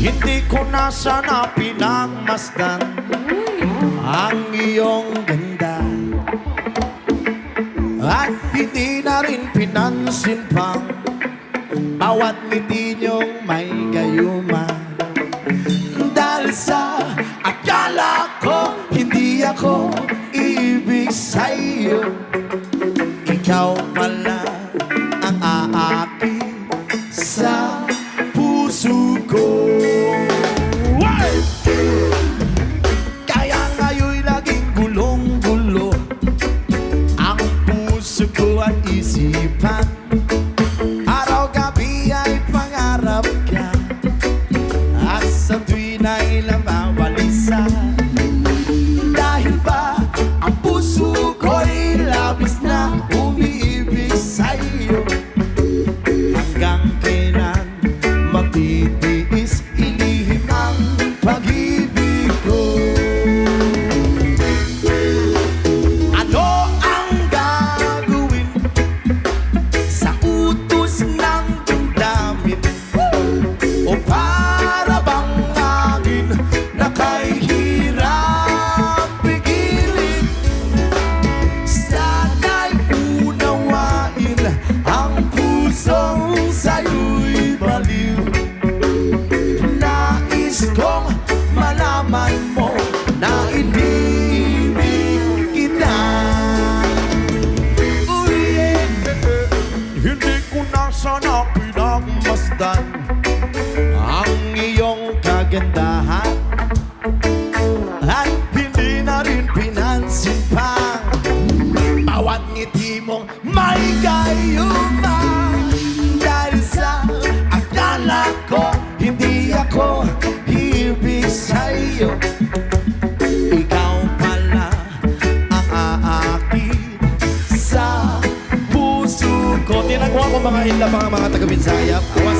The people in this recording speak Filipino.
Hindi ko na sana pinagmasdan ang iyong ganda, at hindi na rin pinansin pang bawat ngiti niyong may gayuma. Dahil sa akala ko hindi ako ibig sa'yo, ikaw pala ang aakit sa puso ko. Kaya ngayon'y laging gulong-gulo ang puso ko at isipan. Araw-gabi ay pangarap ka, at sa tuwin ay nababalisa. Dahil ba ang puso ko'y labis na umiibig sa'yo, hanggang kailan magtitiis ilihim ang pag-ibig ko? Ano ang gagawin sa utos ng damdamin, o para bang akin na kahirap pigilin? Sana'y unawain ang pusong sa'yo'y baliw. Nais kong malaman mo na inibig kita. Hindi ko na sana pinagmasdan ang iyong kagandahan, at hindi na rin pinansin pa bawat ngiti mong may gayuma. Dahil sa akala ko hindi ako ibig sa'yo, ikaw pala ang aakit sa puso ko. Tinagwa ko mga inla, mga taga-Binsaya. Awas